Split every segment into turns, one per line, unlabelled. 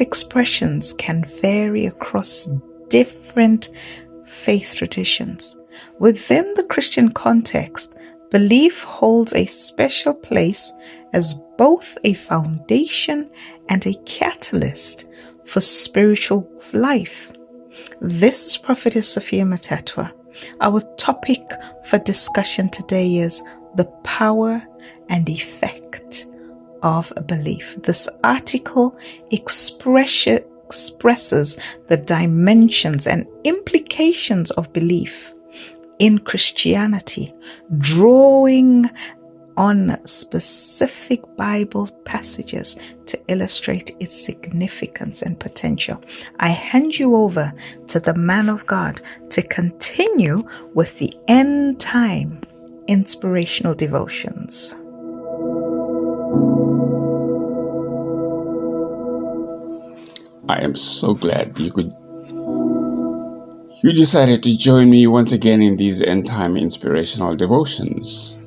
These expressions can vary across different faith traditions. Within the Christian context, belief holds a special place as both a foundation and a catalyst for spiritual life. This is Prophetess Sophia Matatwa. Our topic for discussion today is the power and effect of belief. This article expresses the dimensions and implications of belief in Christianity, drawing on specific Bible passages to illustrate its significance and potential. I hand you over to the man of God to continue with the end time inspirational devotions.
I am so glad you decided to join me once again in these end time inspirational devotions.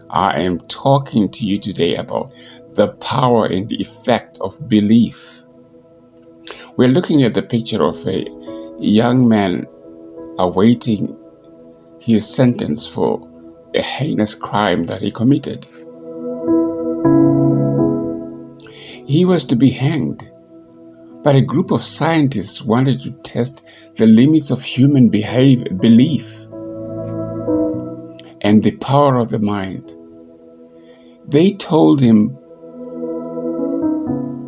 I am talking to you today about the power and the effect of belief. We're looking at the picture of a young man awaiting his sentence for a heinous crime that he committed. He was to be hanged, but a group of scientists wanted to test the limits of human belief and the power of the mind. They told him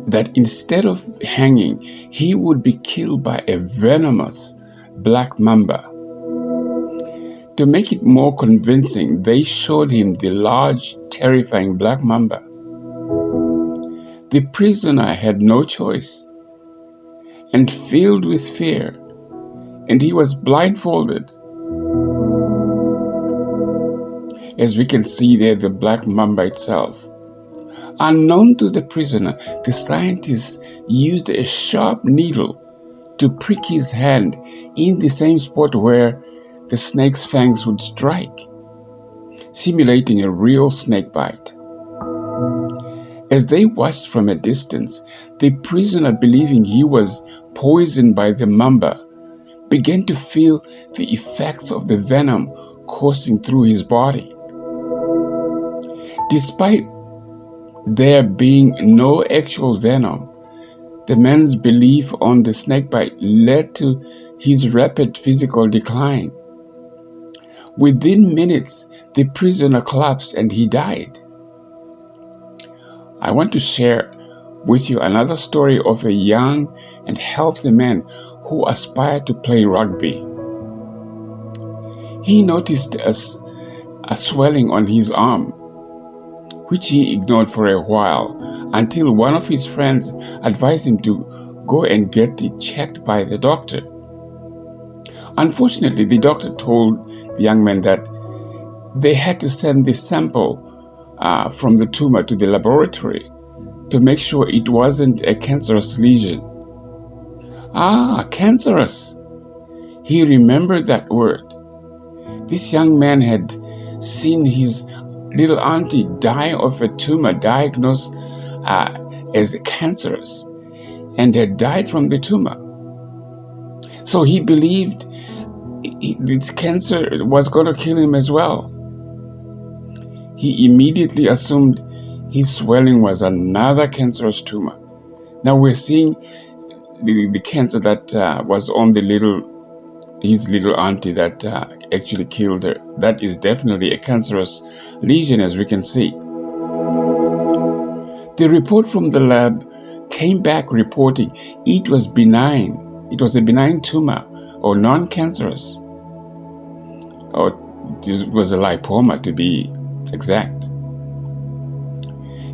that instead of hanging, he would be killed by a venomous black mamba. To make it more convincing, they showed him the large, terrifying black mamba. The prisoner had no choice and filled with fear, and he was blindfolded. As we can see there, the black mamba itself. Unknown to the prisoner, the scientists used a sharp needle to prick his hand in the same spot where the snake's fangs would strike, simulating a real snake bite. As they watched from a distance, the prisoner, believing he was poisoned by the mamba, began to feel the effects of the venom coursing through his body. Despite there being no actual venom, the man's belief on the snakebite led to his rapid physical decline. Within minutes, the prisoner collapsed and he died. I want to share with you another story of a young and healthy man who aspired to play rugby. He noticed a swelling on his arm, which he ignored for a while until one of his friends advised him to go and get it checked by the doctor. Unfortunately, the doctor told the young man that they had to send the sample from the tumor to the laboratory to make sure it wasn't a cancerous lesion. Cancerous! He remembered that word. This young man had seen his little auntie die of a tumor diagnosed as cancerous and had died from the tumor. So he believed this cancer was going to kill him as well. He immediately assumed his swelling was another cancerous tumor. Now we're seeing the cancer that was on his little auntie that actually killed her. That is definitely a cancerous lesion, as we can see. The report from the lab came back reporting it was benign. It was a benign tumor or non-cancerous. Or it was a lipoma, to be exact.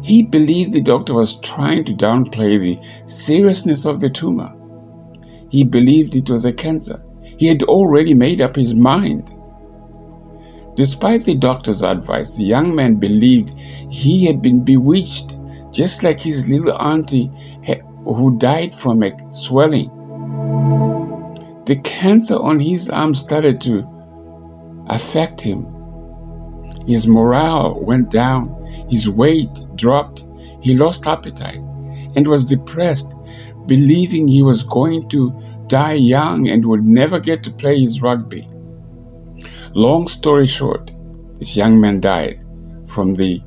He believed the doctor was trying to downplay the seriousness of the tumor. He believed it was a cancer. He had already made up his mind. Despite the doctor's advice, the young man believed he had been bewitched, just like his little auntie who died from a swelling. The cancer on his arm started to affect him. His morale went down, his weight dropped, he lost appetite and was depressed believing he was going to die young and would never get to play his rugby. Long story short, this young man died from the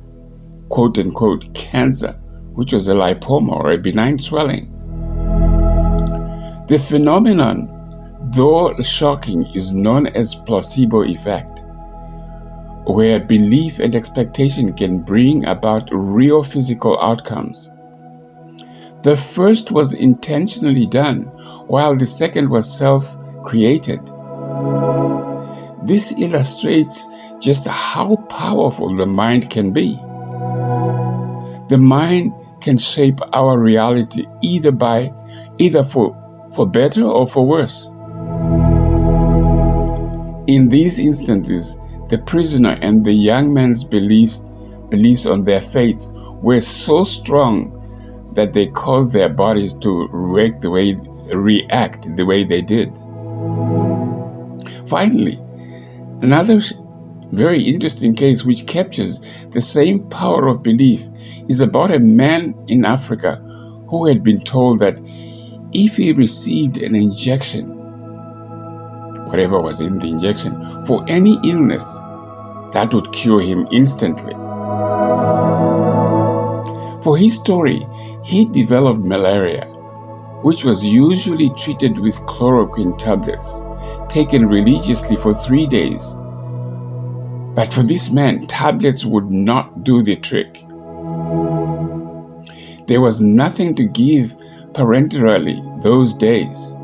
quote-unquote cancer, which was a lipoma or a benign swelling. The phenomenon, though shocking, is known as placebo effect, where belief and expectation can bring about real physical outcomes. The first was intentionally done, while the second was self-created. This illustrates just how powerful the mind can be. The mind can shape our reality either for better or for worse. In these instances, the prisoner and the young man's beliefs on their fate were so strong that they caused their bodies to react the way they did. Finally, another very interesting case which captures the same power of belief is about a man in Africa who had been told that if he received an injection, whatever was in the injection, for any illness, that would cure him instantly. For his story, he developed malaria, which was usually treated with chloroquine tablets, taken religiously for 3 days. But for this man, tablets would not do the trick. There was nothing to give parenterally those days.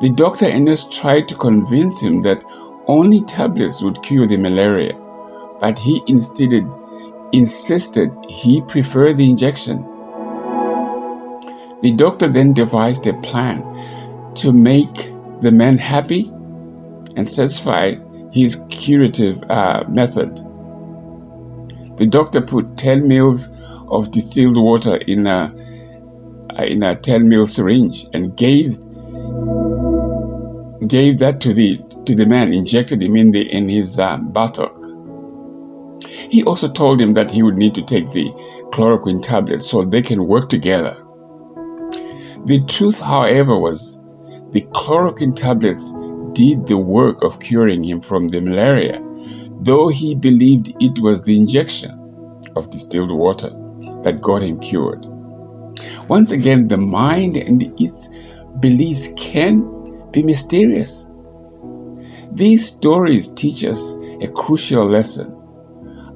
The doctor and nurse tried to convince him that only tablets would cure the malaria, but he insisted he preferred the injection. The doctor then devised a plan to make the man happy and satisfy his curative method. The doctor put 10 mils of distilled water in a 10 mil syringe and gave that to the man, injected him in his buttock. He also told him that he would need to take the chloroquine tablets so they can work together. The truth, however, was the chloroquine tablets did the work of curing him from the malaria, though he believed it was the injection of distilled water that got him cured. Once again, the mind and its beliefs can be mysterious. These stories teach us a crucial lesson.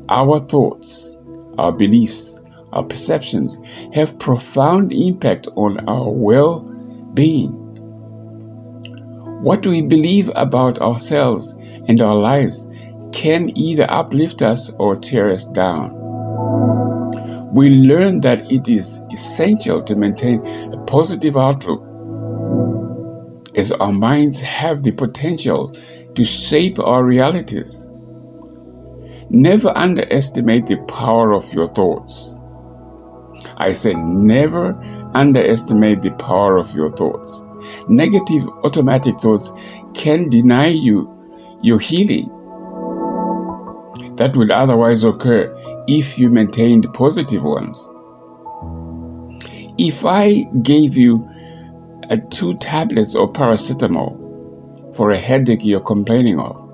Our thoughts, our beliefs, our perceptions have profound impact on our well-being. What we believe about ourselves and our lives can either uplift us or tear us down. We learn that it is essential to maintain a positive outlook, as our minds have the potential to shape our realities. Never underestimate the power of your thoughts. I said never underestimate the power of your thoughts. Negative automatic thoughts can deny you your healing that would otherwise occur if you maintained positive ones. If I gave you 2 tablets of paracetamol for a headache you're complaining of,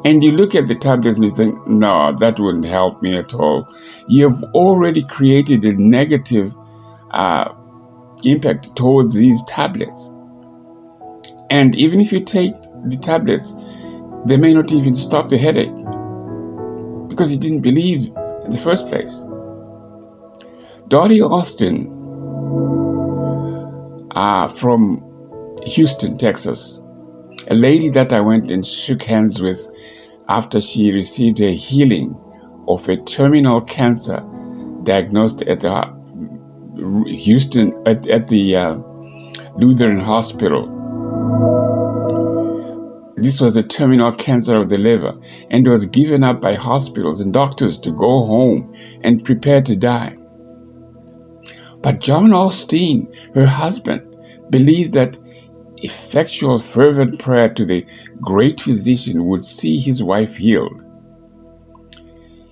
and you look at the tablets and you think, no, that wouldn't help me at all, you've already created a negative impact towards these tablets. And even if you take the tablets, they may not even stop the headache because you didn't believe in the first place. Dottie Austin from Houston, Texas, a lady that I went and shook hands with after she received a healing of a terminal cancer diagnosed at the Lutheran Hospital. This was a terminal cancer of the liver and was given up by hospitals and doctors to go home and prepare to die. But John Osteen, her husband, believed that effectual fervent prayer to the great physician would see his wife healed.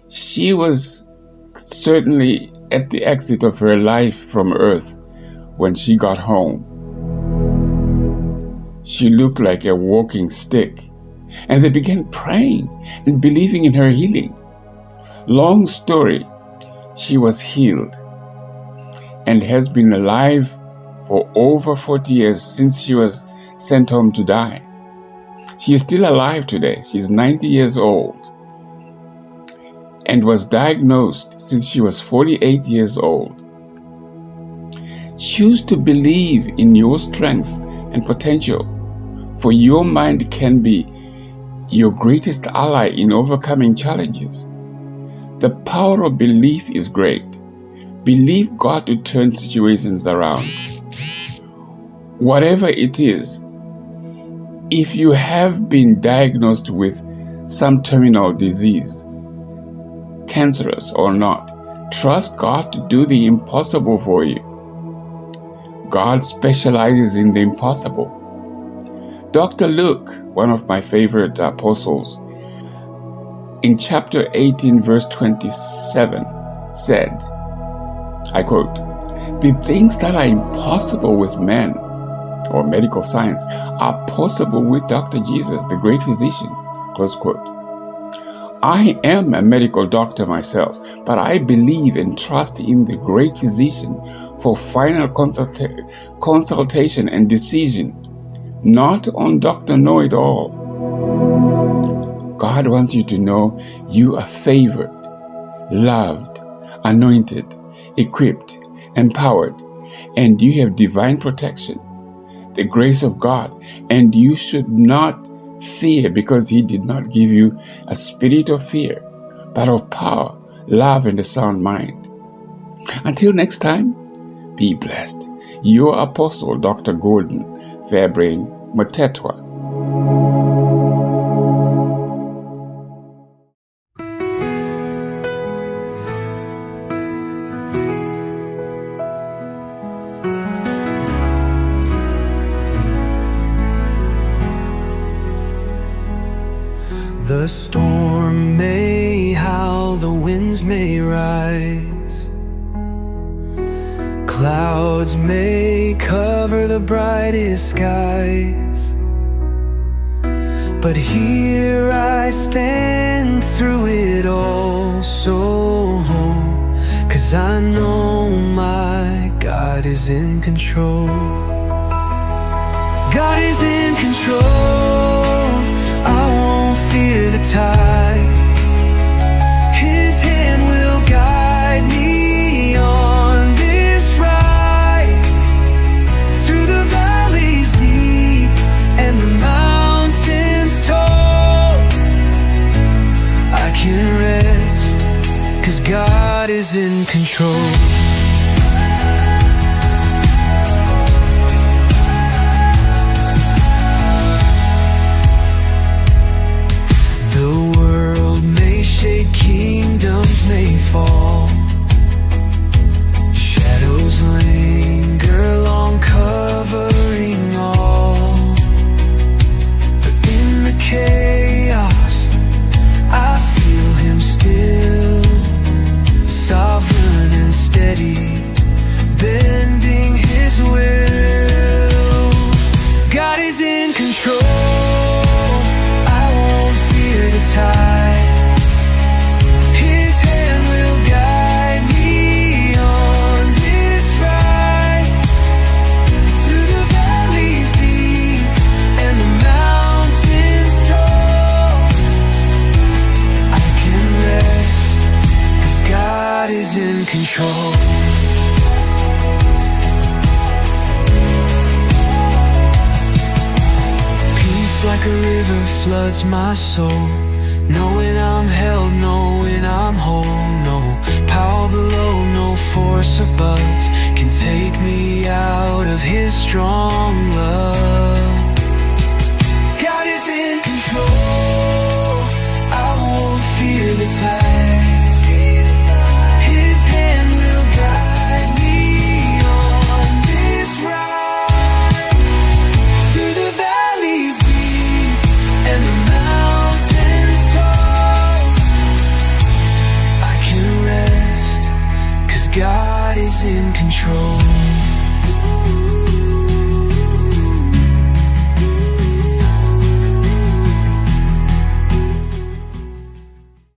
She was certainly at the exit of her life from earth when she got home. She looked like a walking stick, and they began praying and believing in her healing. Long story, she was healed and has been alive for over 40 years since she was sent home to die. She is still alive today. She's 90 years old and was diagnosed since she was 48 years old. Choose to believe in your strength and potential, for your mind can be your greatest ally in overcoming challenges. The power of belief is great. Believe God to turn situations around. Whatever it is, if you have been diagnosed with some terminal disease, cancerous or not, trust God to do the impossible for you. God specializes in the impossible. Dr. Luke, one of my favorite apostles, in chapter 18, verse 27, said, I quote, "The things that are impossible with men or medical science are possible with Dr. Jesus, the great physician." Close quote. I am a medical doctor myself, but I believe and trust in the great physician for final consultation and decision, not on Dr. Know-it-all. God wants you to know you are favored, loved, anointed, equipped, empowered, and you have divine protection, the grace of God, and you should not fear, because He did not give you a spirit of fear, but of power, love, and a sound mind. Until next time, be blessed. Your Apostle, Dr. Gordon Fairbrain Motetwa.
The storm may howl, the winds may rise, clouds may cover the brightest skies, but here I stand through it all, so whole, 'cause I know my God is in control. God is in control. I won't fear the tide. His hand will guide me on this ride, through the valleys deep and the mountains tall. I can rest, 'cause God is in control. Kingdoms may fall, shadows linger long, covering all, but in the chaos I feel Him still, sovereign and steady, bending His will. God is in control. I won't fear the tide. Is in control. Peace like a river floods my soul, knowing I'm held, knowing I'm whole. No power below, no force above can take me out of His strong love.